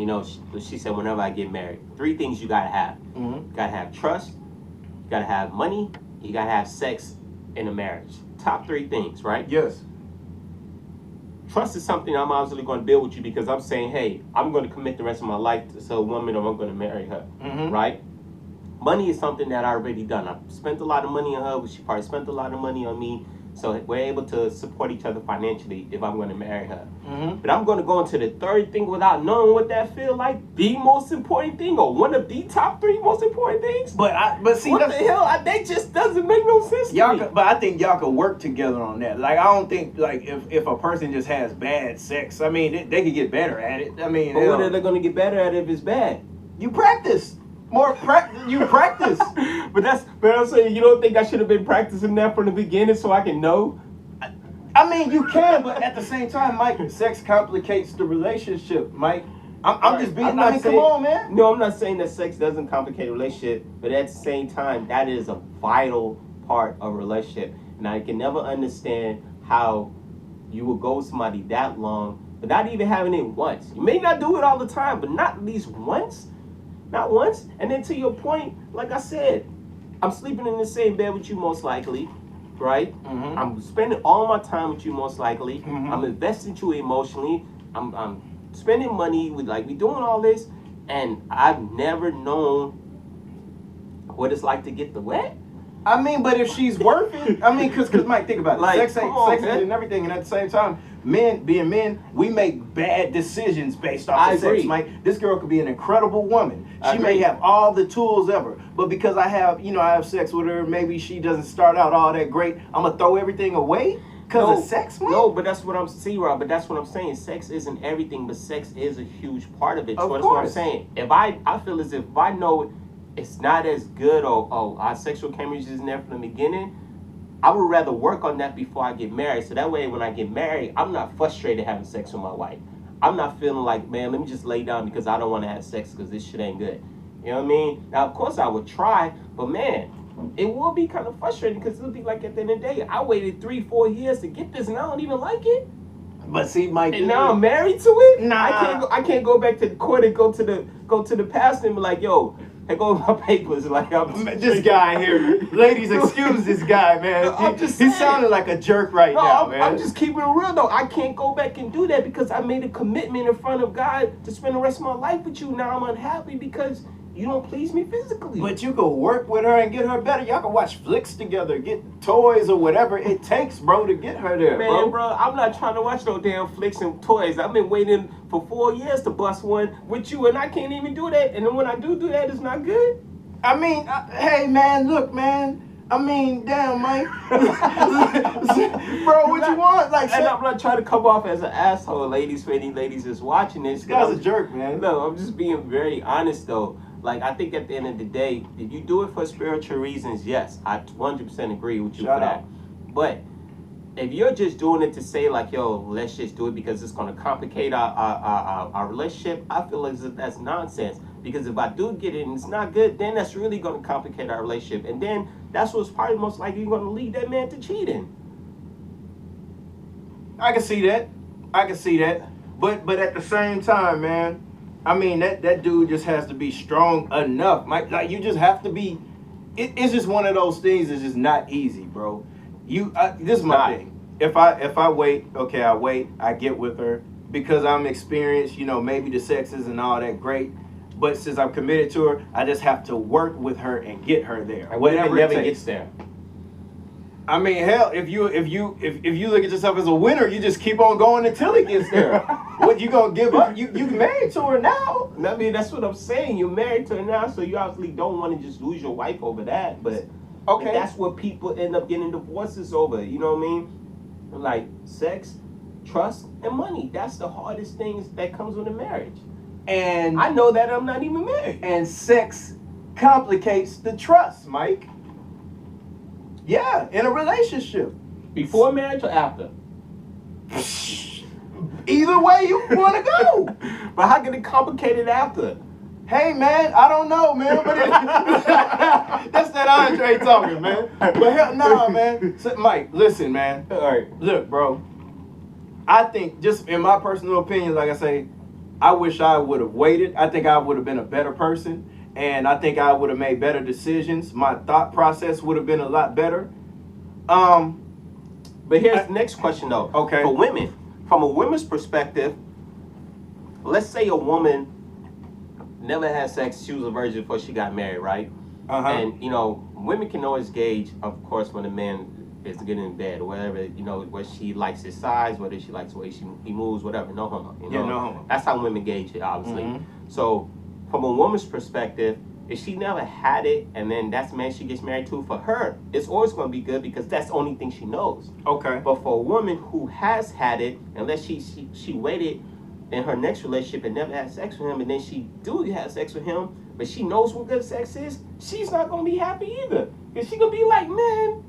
You know, she said, whenever I get married, 3 things you gotta have. Mm-hmm. You gotta have trust, you gotta have money, you gotta have sex in a marriage. Top 3 things, right? Yes. Trust is something I'm obviously going to build with you because I'm saying, hey, I'm going to commit the rest of my life to a woman or I'm going to marry her, right? Money is something that I already done. I spent a lot of money on her, but she probably spent a lot of money on me. So we're able to support each other financially if I'm going to marry her. But I'm going to go into the 3rd thing without knowing what that feel like. The most important thing, or one of the top 3 most important things. But see, what the hell? That just doesn't make no sense to me. But I think y'all could work together on that. Like, I don't think, like, if a person just has bad sex, I mean, they could get better at it. I mean, but what are they going to get better at if it's bad? You practice. You practice. But I'm saying, you don't think I should have been practicing that from the beginning so I can know? I mean, you can, but at the same time, Mike, sex complicates the relationship, Mike. I'm just being, come on, man. No, I'm not saying that sex doesn't complicate a relationship, but at the same time, that is a vital part of a relationship. And I can never understand how you will go with somebody that long without even having it once. You may not do it all the time, but not at least once. Not once. And then to your point, like I said, I'm sleeping in the same bed with you most likely, right? I'm spending all my time with you most likely. I'm investing you emotionally. I'm spending money with, like, we doing all this, and I've never known what it's like to get the wet. I mean, but if she's worth it, I mean, because Mike, think about it. Like, sex and everything, and at the same time, being men, we make bad decisions based off of sex, Mike. This girl could be an incredible woman. She may have all the tools ever, but because I have sex with her, maybe she doesn't start out all that great, I'm going to throw everything away because of sex, Mike? No, but that's what I'm saying, Rob, but that's what I'm saying. Sex isn't everything, but sex is a huge part of it. So that's what I'm saying. If I feel as if I know it's not as good, or our sexual chemistry isn't there from the beginning, I would rather work on that before I get married. So that way, when I get married, I'm not frustrated having sex with my wife. I'm not feeling like, man, let me just lay down because I don't want to have sex because this shit ain't good. You know what I mean? Now, of course, I would try, but man, it will be kind of frustrating because it'll be like at the end of the day, I waited 3-4 years to get this and I don't even like it. But see, Mike, and now I'm married to it. Nah, I can't go back to the court and go to the pastor and be like, yo, hey, go with my papers. Like, this guy here, ladies, excuse this guy, man. He's sounding like a jerk right now, man. I'm just keeping it real though. I can't go back and do that because I made a commitment in front of God to spend the rest of my life with you. Now I'm unhappy because you don't please me physically. But you could work with her and get her better. Y'all can watch flicks together, get toys or whatever it takes, bro, to get her there, bro. I'm not trying to watch no damn flicks and toys. I've been waiting for 4 years to bust one with you, and I can't even do that. And then when I do that, it's not good. I mean, hey, man, look, man. I mean, damn, Mike. Bro, what you want? Like, and I'm not trying to come off as an asshole, ladies, for any ladies that's watching this. This guy's a jerk, man. No, I'm just being very honest, though. Like, I think at the end of the day, if you do it for spiritual reasons, yes, I 100% agree with you for that. But if you're just doing it to say, like, yo, let's just do it because it's going to complicate our relationship, I feel as if that's nonsense. Because if I do get it and it's not good, then that's really going to complicate our relationship. And then that's what's probably most likely going to lead that man to cheating. I can see that. But at the same time, man, I mean, that dude just has to be strong enough. Like, you just have to be. It's just one of those things that's just not easy, bro. This is my thing. If I wait, okay, I wait. I get with her because I'm experienced. You know, maybe the sex isn't all that great, but since I'm committed to her, I just have to work with her and get her there. Whatever it never gets there. I mean, hell, if you look at yourself as a winner, you just keep on going until it gets there. What, you gonna give up? You married to her now. I mean, that's what I'm saying. You're married to her now, so you obviously don't want to just lose your wife over that. But okay, that's what people end up getting divorces over. You know what I mean? Like sex, trust, and money. That's the hardest things that comes with a marriage. And I know that I'm not even married. And sex complicates the trust, Mike. Yeah, in a relationship. Before marriage or after? Either way you want to go. But how can it complicate it after? Hey, man, I don't know, man. But that's that Andre talking, man. But hell, nah, man. So, Mike, listen, man. All right. Look, bro. I think, just in my personal opinion, like I say, I wish I would have waited. I think I would have been a better person, and I think I would have made better decisions. My thought process would have been a lot better. But here's the next question though. Okay. For women, from a woman's perspective, let's say a woman never had sex, she was a virgin before she got married, right? And, you know, women can always gauge, of course, when a man is getting in bed or whatever, you know, whether she likes his size, whether she likes the way he moves, whatever, no homo. You know? Yeah, no homo. That's how women gauge it, obviously. Mhm. So, from a woman's perspective, if she never had it and then that's the man she gets married to, for her, it's always going to be good because that's the only thing she knows. Okay. But for a woman who has had it, unless she waited in her next relationship and never had sex with him, and then she do have sex with him, but she knows what good sex is, she's not gonna be happy either. Cause she gonna be like, man,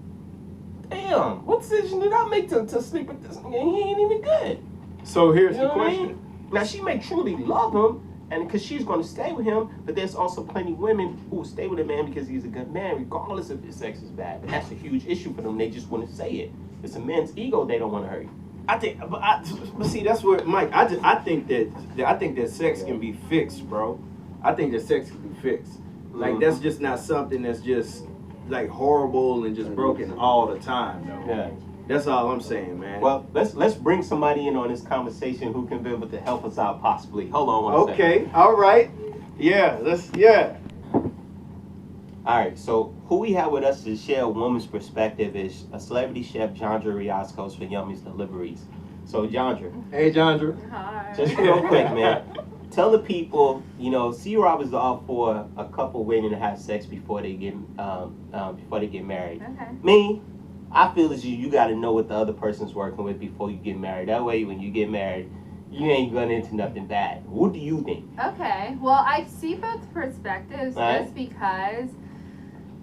damn, what decision did I make to sleep with this nigga? He ain't even good. So here's You the know what I question. mean? Now she may truly love him, and because she's gonna stay with him, but there's also plenty of women who will stay with a man because he's a good man, regardless if his sex is bad. And that's a huge issue for them. They just want to say it. It's a man's ego they don't want to hurt. But see, that's what Mike. I think that sex can be fixed, bro. I think that sex can be fixed. Like that's just not something that's just like horrible and just broken all the time, though. Yeah. That's all I'm saying, man. Well, let's bring somebody in on this conversation who can be able to help us out possibly. Hold on one second. Okay, all right. Yeah, All right, so who we have with us to share a woman's perspective is a celebrity chef, Jandra Riascos for Yummy's Deliveries. So, Jandra, Hey, Jandra. Hi. just real quick, man, tell the people, you know, C-Rob is all for a couple waiting to have sex before they get married. Okay. Me, I feel as you got to know what the other person's working with before you get married. That way, when you get married, you ain't going into nothing bad. What do you think? Okay. Well, I see both perspectives Right. just because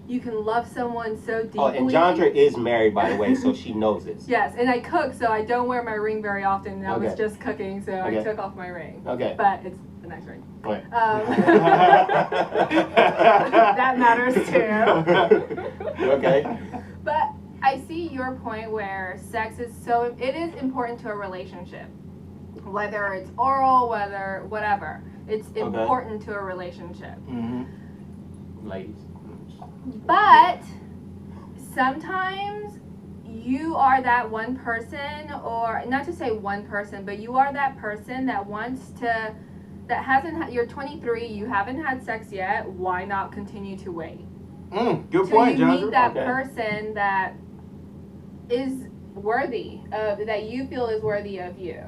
you can love someone so deeply. Oh, and Jandra is married, by the way, so she knows this. Yes, and I cook, so I don't wear my ring very often. And I was Okay. just cooking, so Okay. I took off my ring. Okay. But it's a nice ring. Right. That matters too. Okay. But I see your point where sex is it is important to a relationship. Whether it's oral, whether whatever. It's important to a relationship. Ladies. But sometimes you are that one person, or not to say one person, but you are that person that you're 23, you haven't had sex yet, why not continue to wait? Good Till point, you Jandra. meet that Okay. person that is worthy of, that you feel is worthy of you.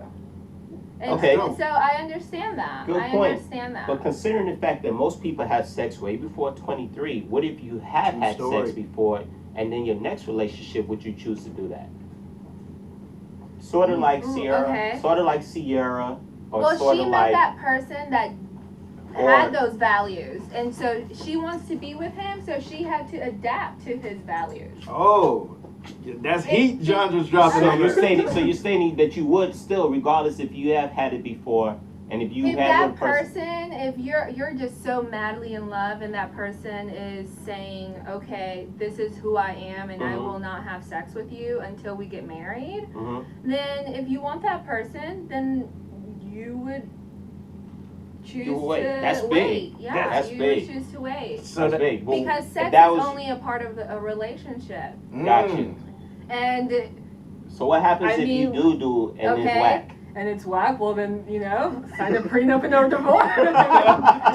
And Okay. so I understand that. Good I point. understand that. But considering the fact that most people have sex way before 23, what if you have had True sex story. before, and then your next relationship, would you choose to do that? Sort of like Ooh, Sierra, okay. sort of like Sierra, or Well, sort she of met like that person that Or- had those values, and so she wants to be with him, so she had to adapt to his values. Oh, that's heat Jandra's dropping So on you're there. stating that you would still, regardless if you have had it before, and if you If had that one person. if you're just so madly in love, and that person is saying, okay, this is who I am, and I Mhm. will not have sex with you until we get married, Mhm. then if you want that person, then you would choose You wait. to That's big. wait. Yeah, That's you big. would choose to wait. So That's that, big. Well, Because if sex that is was- only a part of a relationship. Got you. And So what happens I if you mean, do and it's okay. whack? And it's whack, well then, sign a prenup and a divorce.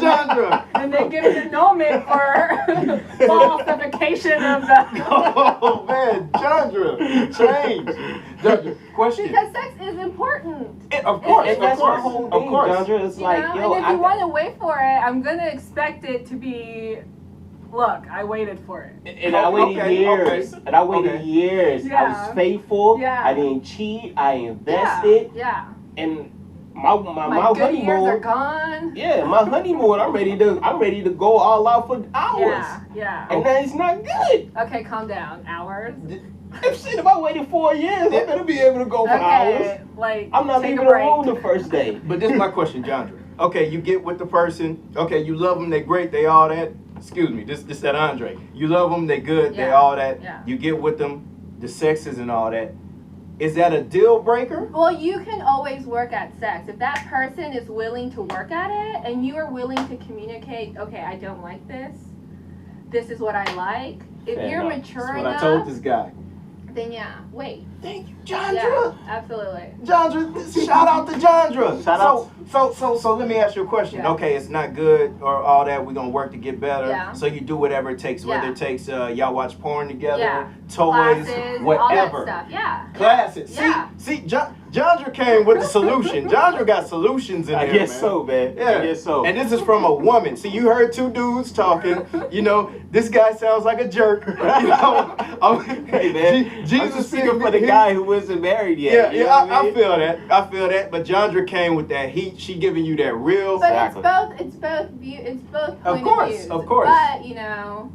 Jandra. And then give an annulment for falsification of the... Oh man, Jandra, change. Jandra, question. Because sex is important. Of course, And of that's my course, whole of thing, course. Jandra. It's like, and yo, if you want to wait for it, I'm going to expect it to be, look, I waited for it. and I waited Okay, years. okay. And I waited Okay. years. I Yeah. was faithful. Yeah. I didn't cheat. I invested. Yeah. And my My good years are honeymoon. gone. Yeah, my honeymoon. I'm ready to go all out for hours. Yeah. And that is not good. Okay, calm down. Hours. If I waited 4 years, I better be able to go for hours. Okay, like, I'm not take leaving a the break. room the first day. But this is my question, Jandra. Okay, you get with the person. Okay, you love them. They great. They all that. Excuse me. This that Andre. You love them. They good. They Yeah. all that. Yeah. You get with them. The sex isn't all that. is that a deal breaker? Well, you can always work at sex. If that person is willing to work at it and you are willing to communicate, okay, I don't like this. This is what I like. If Fair you're enough. mature That's what enough, I told this guy. then yeah, wait. Thank you, Yeah, Jandra. absolutely. Jandra, shout out to Jandra. Shout out. So let me ask you a question. Yeah. Okay, it's not good or all that. We're gonna work to get better. Yeah. So you do whatever it takes, whether Yeah. it takes y'all watch porn together, Yeah. toys, Classes, whatever. all that stuff. Yeah. Classes. Yeah. See, Jandra came with the solution. Jandra got solutions in I there, guess man. so, man. Yeah. I guess so. And this is from a woman. See, you heard two dudes talking. You know, this guy sounds like a jerk. You know, Hey, man. Jesus I'm just speaking for the he- guy who isn't married yet. Yeah, you know yeah, what I I mean? feel that. I feel that. But Jandra came with that heat. She giving you that real. But Exactly. it's both view. It's both Of point course, views. of course. But you know,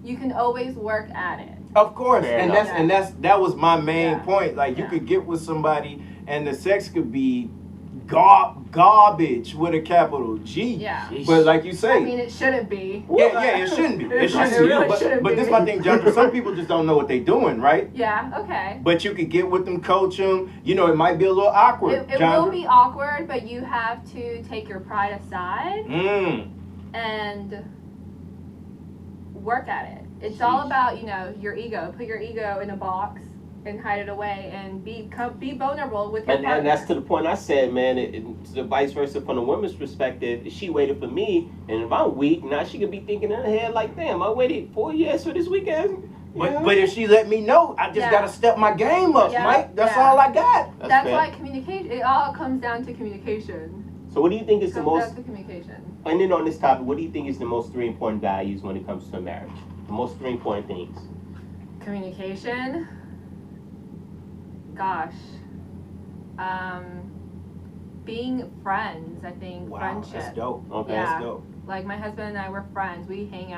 you can always work at it. Of course, Fair and enough. that was my main Yeah. point. Like you Yeah. could get with somebody, and the sex could be garbage with a capital G. Yeah. But like you say, I mean, it shouldn't be. yeah, it shouldn't be. It shouldn't be. really shouldn't But be. this is my thing, Jandra. Some people just don't know what they're doing, right? Yeah. Okay. But you could get with them, coach them. You know, it might be a little awkward. It Jandra. will be awkward, but you have to take your pride aside Mm. and work at it. It's all about, you know, your ego. Put your ego in a box and hide it away and be vulnerable with your And partner. that's to the point I said, man. It's the vice versa from the woman's perspective. She waited for me, and if I'm weak, now she could be thinking in her head like, "Damn, I waited 4 years for this weekend." But if she let me know, I just Yeah. gotta step my game up, Yeah, Mike. That's yeah. all I got. That's fair. why communication. It all comes down to communication. So, what do you think is It the comes most? down to communication. And then on this topic, what do you think is the most 3 important values when it comes to a marriage? The most 3 important things. Communication. Gosh. Being friends. I think Wow, friendship. that's dope. Okay. Yeah. That's dope. Like my husband and I were friends. We hang out.